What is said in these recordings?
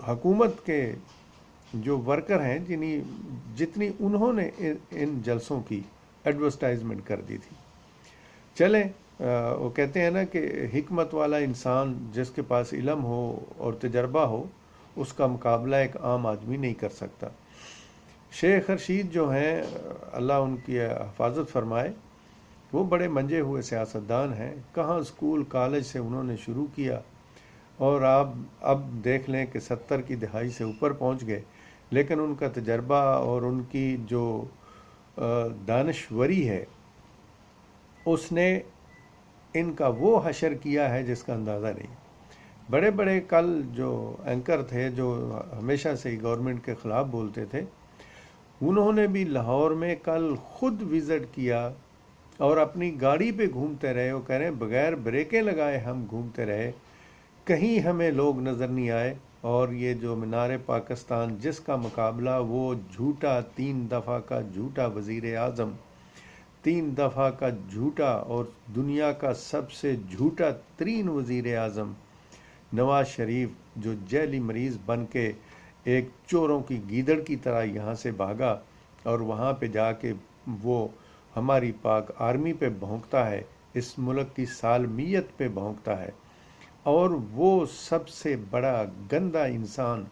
حکومت کے جو ورکر ہیں جتنی انہوں نے ان جلسوں کی ایڈورٹائزمنٹ کر دی تھی. چلیں وہ کہتے ہیں نا کہ حکمت والا انسان جس کے پاس علم ہو اور تجربہ ہو اس کا مقابلہ ایک عام آدمی نہیں کر سکتا. شیخ رشید جو ہیں اللہ ان کی حفاظت فرمائے، وہ بڑے منجے ہوئے سیاستدان ہیں. کہاں اسکول کالج سے انہوں نے شروع کیا اور آپ اب دیکھ لیں کہ 70 کی دہائی سے اوپر پہنچ گئے، لیکن ان کا تجربہ اور ان کی جو دانشوری ہے اس نے ان کا وہ حشر کیا ہے جس کا اندازہ نہیں. بڑے بڑے کل جو اینکر تھے جو ہمیشہ سے ہی گورنمنٹ کے خلاف بولتے تھے، انہوں نے بھی لاہور میں کل خود وزٹ کیا اور اپنی گاڑی پہ گھومتے رہے. وہ کہہ رہے ہیں بغیر بریکیں لگائے ہم گھومتے رہے، کہیں ہمیں لوگ نظر نہیں آئے. اور یہ جو مینار پاکستان جس کا مقابلہ وہ جھوٹا 3 دفعہ کا جھوٹا وزیر اعظم، 3 دفعہ کا جھوٹا اور دنیا کا سب سے جھوٹا ترین وزیر اعظم نواز شریف، جو جیلی مریض بن کے ایک چوروں کی گیدڑ کی طرح یہاں سے بھاگا اور وہاں پہ جا کے وہ ہماری پاک آرمی پہ بھونکتا ہے، اس ملک کی سالمیت پہ بھونکتا ہے. اور وہ سب سے بڑا گندا انسان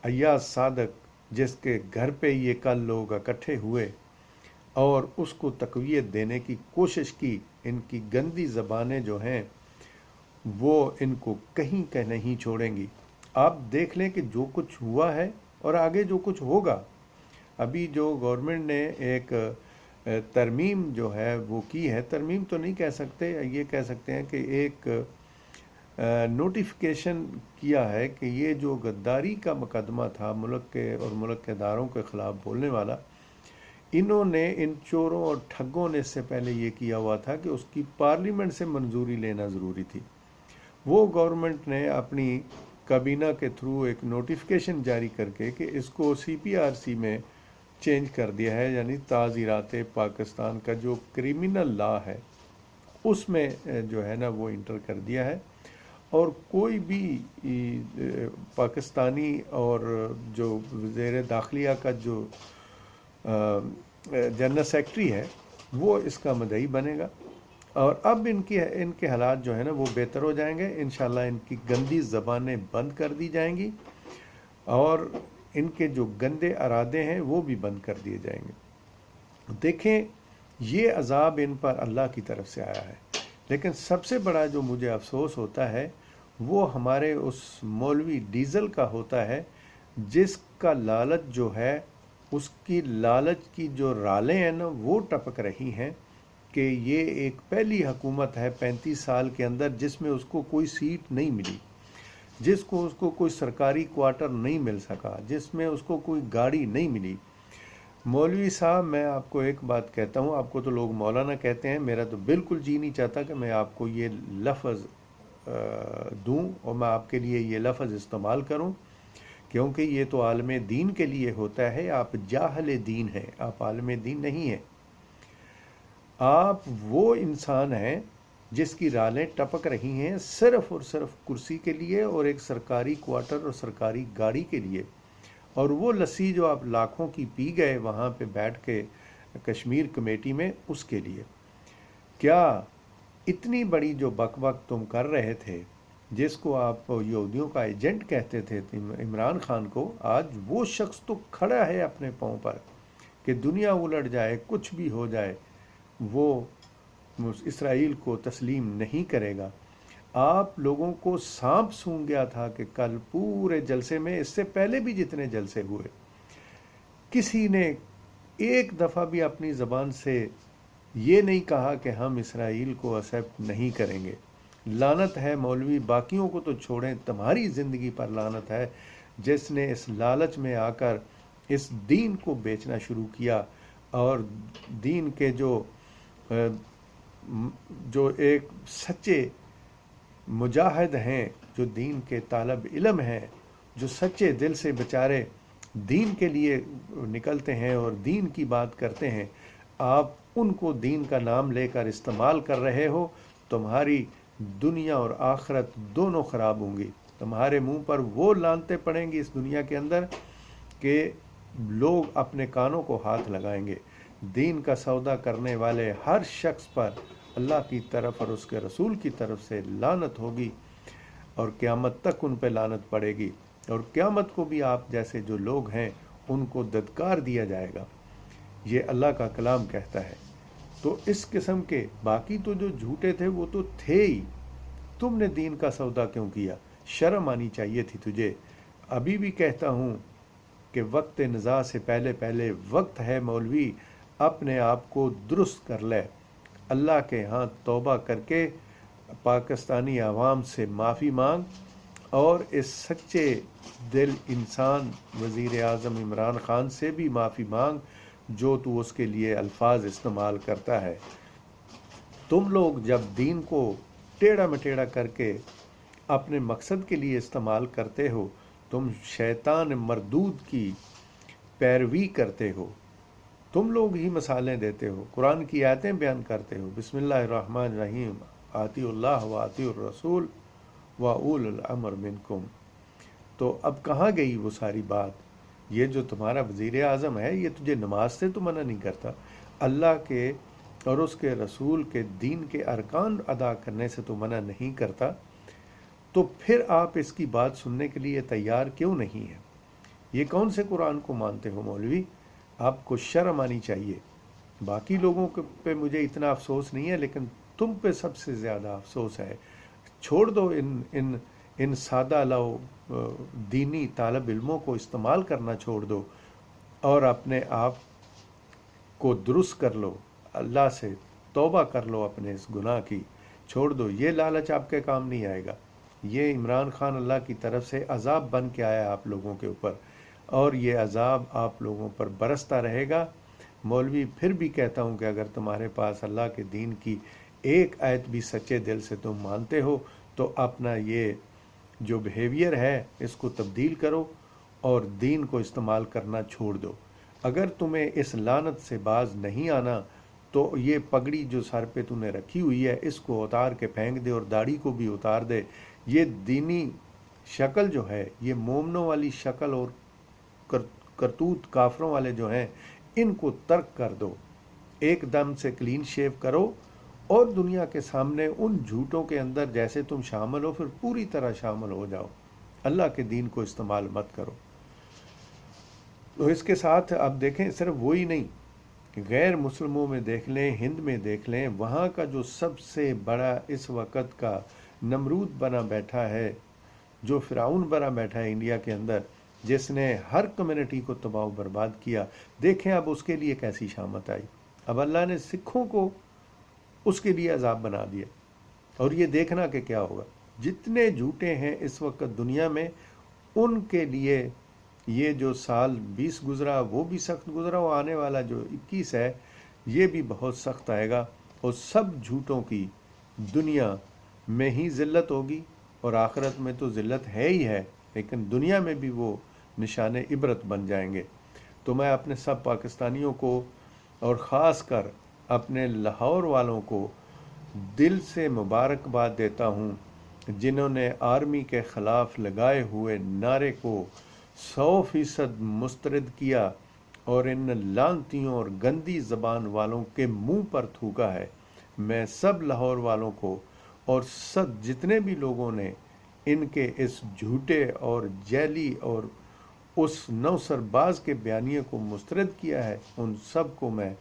ایاز صادق، جس کے گھر پہ یہ کل لوگ اکٹھے ہوئے اور اس کو تقویت دینے کی کوشش کی. ان کی گندی زبانیں جو ہیں وہ ان کو کہیں کہ نہیں چھوڑیں گی. آپ دیکھ لیں کہ جو کچھ ہوا ہے اور آگے جو کچھ ہوگا. ابھی جو گورنمنٹ نے ایک ترمیم جو ہے وہ کی ہے، ترمیم تو نہیں کہہ سکتے، یہ کہہ سکتے ہیں کہ ایک نوٹیفیکیشن کیا ہے کہ یہ جو غداری کا مقدمہ تھا ملک کے اور ملک کے اداروں کے خلاف بولنے والا، انہوں نے ان چوروں اور ٹھگوں نے اس سے پہلے یہ کیا ہوا تھا کہ اس کی پارلیمنٹ سے منظوری لینا ضروری تھی. وہ گورنمنٹ نے اپنی کابینہ کے تھرو ایک نوٹیفیکیشن جاری کر کے کہ اس کو CPRC میں چینج کر دیا ہے، یعنی تعزیرات پاکستان کا جو کرمنل لا ہے اس میں جو ہے نا وہ انٹر کر دیا ہے. اور کوئی بھی پاکستانی اور جو وزیر داخلیہ کا جو جنرل سیکرٹری ہے وہ اس کا مدعی بنے گا. اور اب ان کے حالات جو ہے نا وہ بہتر ہو جائیں گے انشاءاللہ. ان کی گندی زبانیں بند کر دی جائیں گی اور ان کے جو گندے ارادے ہیں وہ بھی بند کر دیے جائیں گے. دیکھیں یہ عذاب ان پر اللہ کی طرف سے آیا ہے، لیکن سب سے بڑا جو مجھے افسوس ہوتا ہے وہ ہمارے اس مولوی ڈیزل کا ہوتا ہے، جس کا لالچ جو ہے، اس کی لالچ کی جو رالیں ہیں نا وہ ٹپک رہی ہیں کہ یہ ایک پہلی حکومت ہے 35 سال کے اندر جس میں اس کو کوئی سیٹ نہیں ملی، اس کو کوئی سرکاری کوارٹر نہیں مل سکا، جس میں اس کو کوئی گاڑی نہیں ملی. مولوی صاحب میں آپ کو ایک بات کہتا ہوں، آپ کو تو لوگ مولانا کہتے ہیں، میرا تو بالکل جی نہیں چاہتا کہ میں آپ کو یہ لفظ دوں اور میں آپ کے لیے یہ لفظ استعمال کروں، کیونکہ یہ تو عالم دین کے لیے ہوتا ہے. آپ جاہل دین ہیں، آپ عالم دین نہیں ہیں. آپ وہ انسان ہیں جس کی رالیں ٹپک رہی ہیں صرف اور صرف کرسی کے لیے اور ایک سرکاری کوارٹر اور سرکاری گاڑی کے لیے. اور وہ لسی جو آپ لاکھوں کی پی گئے وہاں پہ بیٹھ کے کشمیر کمیٹی میں، اس کے لیے. کیا اتنی بڑی جو بک بک تم کر رہے تھے، جس کو آپ یہودیوں کا ایجنٹ کہتے تھے عمران خان کو، آج وہ شخص تو کھڑا ہے اپنے پاؤں پر کہ دنیا الٹ جائے کچھ بھی ہو جائے وہ اسرائیل کو تسلیم نہیں کرے گا. آپ لوگوں کو سانپ سونگ گیا تھا کہ کل پورے جلسے میں، اس سے پہلے بھی جتنے جلسے ہوئے، کسی نے ایک دفعہ بھی اپنی زبان سے یہ نہیں کہا کہ ہم اسرائیل کو ایکسیپٹ نہیں کریں گے. لعنت ہے مولوی، باقیوں کو تو چھوڑیں، تمہاری زندگی پر لعنت ہے جس نے اس لالچ میں آ کر اس دین کو بیچنا شروع کیا. اور دین کے جو ایک سچے مجاہد ہیں، جو دین کے طالب علم ہیں، جو سچے دل سے بیچارے دین کے لیے نکلتے ہیں اور دین کی بات کرتے ہیں، آپ ان کو دین کا نام لے کر استعمال کر رہے ہو. تمہاری دنیا اور آخرت دونوں خراب ہوں گی. تمہارے منہ پر وہ لانتیں پڑیں گی اس دنیا کے اندر کہ لوگ اپنے کانوں کو ہاتھ لگائیں گے. دین کا سودا کرنے والے ہر شخص پر اللہ کی طرف اور اس کے رسول کی طرف سے لعنت ہوگی اور قیامت تک ان پہ لعنت پڑے گی, اور قیامت کو بھی آپ جیسے جو لوگ ہیں ان کو دھتکار دیا جائے گا. یہ اللہ کا کلام کہتا ہے. تو اس قسم کے باقی تو جو جھوٹے تھے وہ تو تھے ہی. تم نے دین کا سودا کیوں کیا؟ شرم آنی چاہیے تھی تجھے. ابھی بھی کہتا ہوں کہ وقت نزاع سے پہلے پہلے وقت ہے مولوی اپنے آپ کو درست کر لے. اللہ کے ہاں توبہ کر کے پاکستانی عوام سے معافی مانگ اور اس سچے دل انسان وزیر اعظم عمران خان سے بھی معافی مانگ جو تو اس کے لیے الفاظ استعمال کرتا ہے. تم لوگ جب دین کو ٹیڑھا مٹیڑھا کر کے اپنے مقصد کے لیے استعمال کرتے ہو, تم شیطان مردود کی پیروی کرتے ہو. تم لوگ ہی مثالیں دیتے ہو, قرآن کی آیتیں بیان کرتے ہو, بسم اللہ الرحمن الرحیم, آتی اللہ و آتی الرسول و اول الامر منکم. تو اب کہاں گئی وہ ساری بات؟ یہ جو تمہارا وزیر اعظم ہے یہ تجھے نماز سے تو منع نہیں کرتا, اللہ کے اور اس کے رسول کے دین کے ارکان ادا کرنے سے تو منع نہیں کرتا. تو پھر آپ اس کی بات سننے کے لیے تیار کیوں نہیں ہیں؟ یہ کون سے قرآن کو مانتے ہو مولوی؟ آپ کو شرم آنی چاہیے. باقی لوگوں پہ مجھے اتنا افسوس نہیں ہے لیکن تم پہ سب سے زیادہ افسوس ہے. چھوڑ دو ان سادہ لو دینی طالب علموں کو استعمال کرنا چھوڑ دو اور اپنے آپ کو درست کر لو, اللہ سے توبہ کر لو اپنے اس گناہ کی, چھوڑ دو. یہ لالچ آپ کے کام نہیں آئے گا. یہ عمران خان اللہ کی طرف سے عذاب بن کے آیا آپ لوگوں کے اوپر, اور یہ عذاب آپ لوگوں پر برستا رہے گا. مولوی پھر بھی کہتا ہوں کہ اگر تمہارے پاس اللہ کے دین کی ایک آیت بھی سچے دل سے تم مانتے ہو تو اپنا یہ جو بیہیویئر ہے اس کو تبدیل کرو اور دین کو استعمال کرنا چھوڑ دو. اگر تمہیں اس لعنت سے باز نہیں آنا تو یہ پگڑی جو سر پہ تم نے رکھی ہوئی ہے اس کو اتار کے پھینک دے اور داڑھی کو بھی اتار دے. یہ دینی شکل جو ہے, یہ مومنوں والی شکل اور کرتوت کافروں والے جو ہیں ان کو ترک کر دو. ایک دم سے کلین شیو کرو اور دنیا کے سامنے ان جھوٹوں کے اندر جیسے تم شامل ہو پھر پوری طرح شامل ہو جاؤ. اللہ کے دین کو استعمال مت کرو. تو اس کے ساتھ اب دیکھیں صرف وہی نہیں, غیر مسلموں میں دیکھ لیں, ہند میں دیکھ لیں, وہاں کا جو سب سے بڑا اس وقت کا نمرود بنا بیٹھا ہے, جو فرعون بنا بیٹھا ہے انڈیا کے اندر, جس نے ہر کمیونٹی کو تباہ و برباد کیا. دیکھیں اب اس کے لیے کیسی شامت آئی. اب اللہ نے سکھوں کو اس کے لیے عذاب بنا دیا, اور یہ دیکھنا کہ کیا ہوگا. جتنے جھوٹے ہیں اس وقت دنیا میں ان کے لیے یہ جو سال 20 گزرا وہ بھی سخت گزرا, وہ آنے والا جو 21 ہے یہ بھی بہت سخت آئے گا, اور سب جھوٹوں کی دنیا میں ہی ذلت ہوگی, اور آخرت میں تو ذلت ہے ہی ہے لیکن دنیا میں بھی وہ نشان عبرت بن جائیں گے. تو میں اپنے سب پاکستانیوں کو اور خاص کر اپنے لاہور والوں کو دل سے مبارکباد دیتا ہوں جنہوں نے آرمی کے خلاف لگائے ہوئے نعرے کو 100% مسترد کیا اور ان لعنتیوں اور گندی زبان والوں کے منہ پر تھوکا ہے. میں سب لاہور والوں کو اور سب جتنے بھی لوگوں نے ان کے اس جھوٹے اور جعلی اور اس نوسر باز کے بیانیے کو مسترد کیا ہے, ان سب کو میں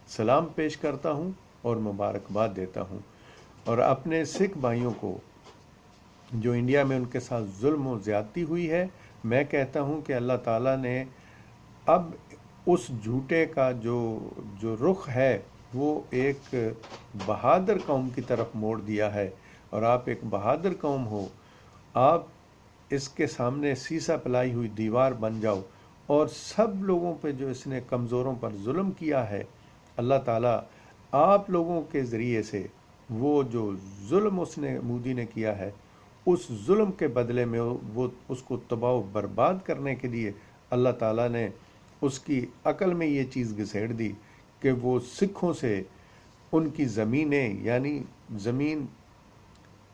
سلام پیش کرتا ہوں اور مبارکباد دیتا ہوں. اور اپنے سکھ بھائیوں کو جو انڈیا میں ان کے ساتھ ظلم و زیادتی ہوئی ہے, میں کہتا ہوں کہ اللہ تعالیٰ نے اب اس جھوٹے کا جو رخ ہے وہ ایک بہادر قوم کی طرف موڑ دیا ہے, اور آپ ایک بہادر قوم ہو. آپ اس کے سامنے سیسا پلائی ہوئی دیوار بن جاؤ, اور سب لوگوں پہ جو اس نے کمزوروں پر ظلم کیا ہے اللہ تعالیٰ آپ لوگوں کے ذریعے سے وہ جو ظلم اس نے مودی نے کیا ہے اس ظلم کے بدلے میں وہ اس کو تباہ و برباد کرنے کے لیے اللہ تعالیٰ نے اس کی عقل میں یہ چیز گھسیڑ دی کہ وہ سکھوں سے ان کی زمینیں, یعنی زمین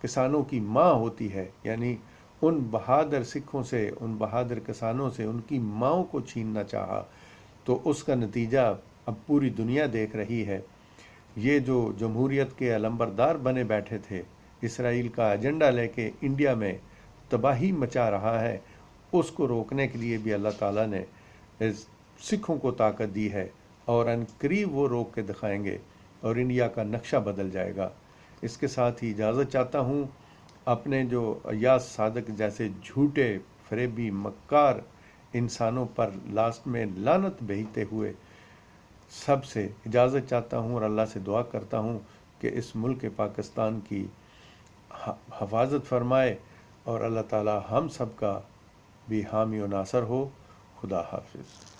کسانوں کی ماں ہوتی ہے, یعنی ان بہادر سکھوں سے، ان بہادر کسانوں سے ان کی ماؤں کو چھیننا چاہا، تو اس کا نتیجہ اب پوری دنیا دیکھ رہی ہے۔ یہ جو جمہوریت کے علمبردار بنے بیٹھے تھے، اسرائیل کا ایجنڈا لے کے انڈیا میں تباہی مچا رہا ہے، اس کو روکنے کے لیے بھی اللہ تعالیٰ نے سکھوں کو طاقت دی ہے، اور ان قریب وہ روک کے دکھائیں گے اور انڈیا کا نقشہ بدل جائے گا۔ اس کے ساتھ ہی اجازت چاہتا ہوں، اپنے جو ایاز صادق جیسے جھوٹے فریبی مکار انسانوں پر لاسٹ میں لعنت بھیجتے ہوئے سب سے اجازت چاہتا ہوں، اور اللہ سے دعا کرتا ہوں کہ اس ملک پاکستان کی حفاظت فرمائے، اور اللہ تعالی ہم سب کا بھی حامی و ناصر ہو۔ خدا حافظ۔